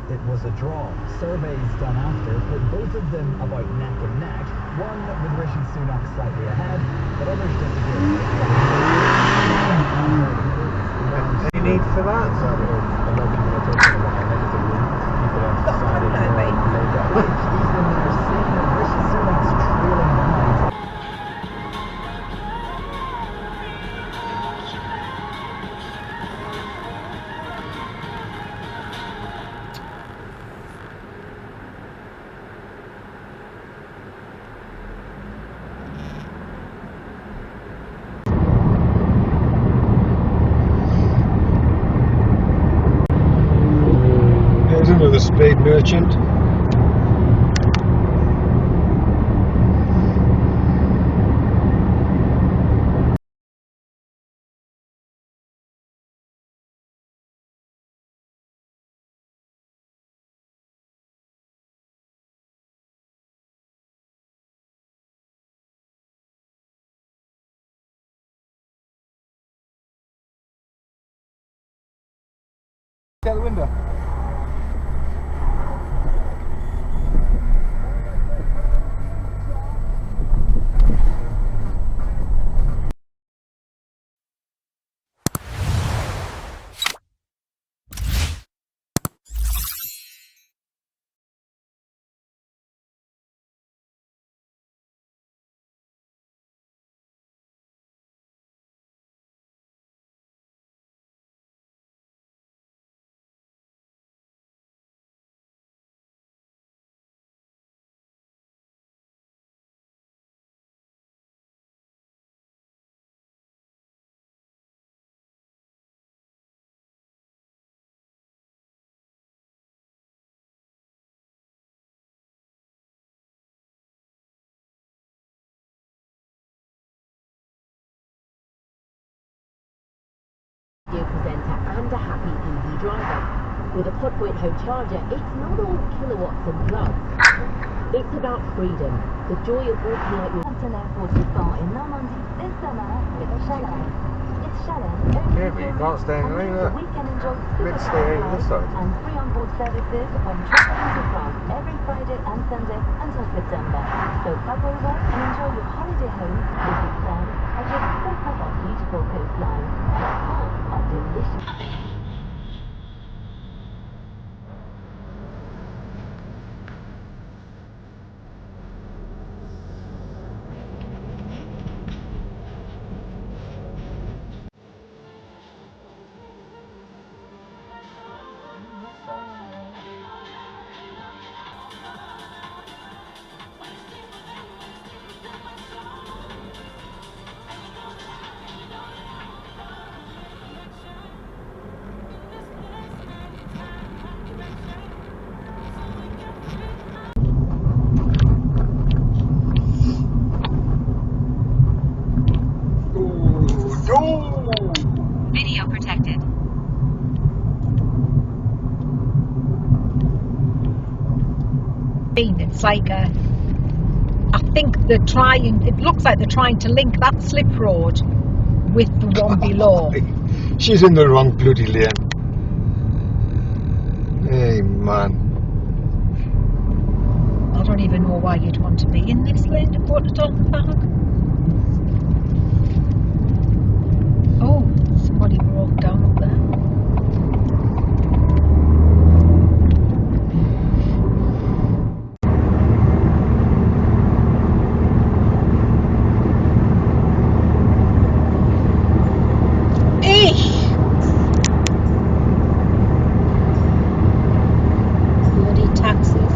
It was a draw. Surveys done after put both of them about neck and neck, one with Rishi Sunak slightly ahead, but others disagree. Any need for that? The speed merchant. Out the window. Presenter and a happy EV driver. With a 4.0 charger, it's not all kilowatts and plugs. It's about freedom, the joy of walking out your airport in Normandy this summer with a chalet. It's chalet Yeah, but you can't stay in the rain, look. We can enjoy Let's stay over this side. and free onboard services when traveling to France every Friday and Sunday until September. So pop over and enjoy your holiday home with the sun and just soak up our beautiful coastline. Our delicious. Video protected. It's like a, I think they're trying, it looks like they're trying to link that slip road with the one below. She's in the wrong bloody lane. Hey man. I don't even know why you'd want to be in this lane to go to Dalton Park. Oh, somebody broke down up there. Bloody taxis.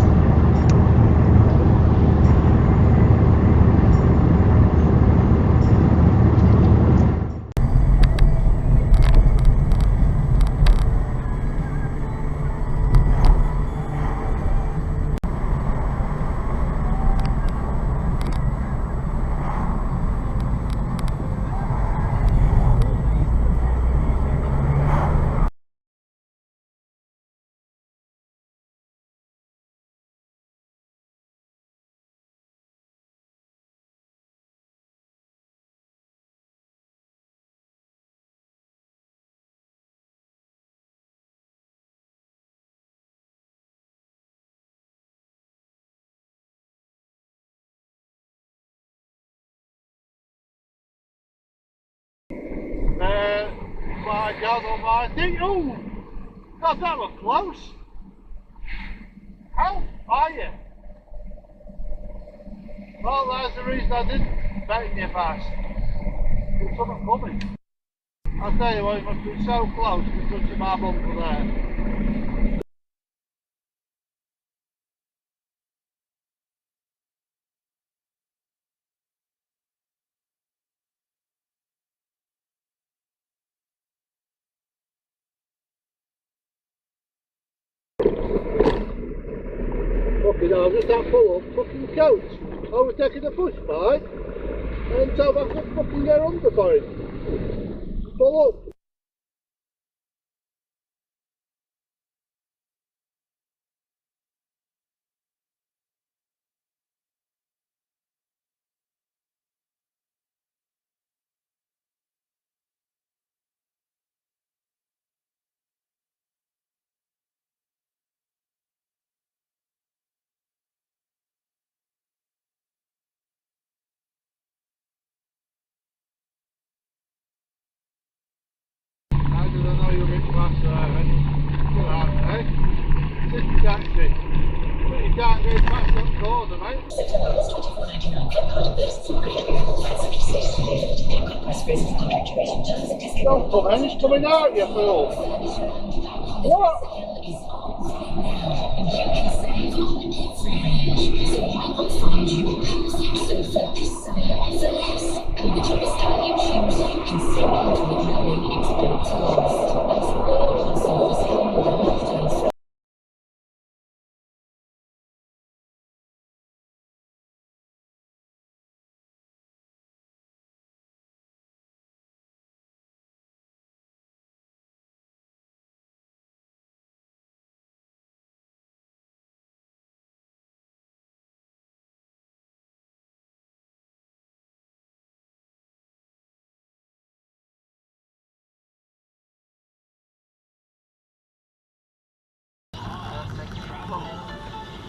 my God almighty. Oh! God, that was close. How are you? Well, that's the reason I didn't bet you fast. There's something coming. I'll tell you what, it must be so close to touching my bumper there. Fucking hell, just that full up fucking coach. I was taking a push bike and so I could fucking get under for it. Full up. How did I know you were a bit faster there, eh? Sister taxi. But you can't go past that corner, mate. Don't come in, it's coming out, you fool. What?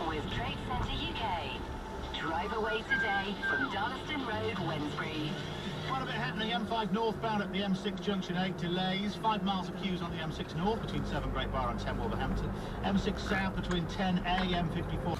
With Trade Centre UK. Drive away today from Darlaston Road, Wednesbury. Quite a bit happening. M5 northbound at the M6 junction 8 delays. 5 miles of queues on the M6 north between 7 Great Bar and 10 Wolverhampton. M6 south between 10A, M54.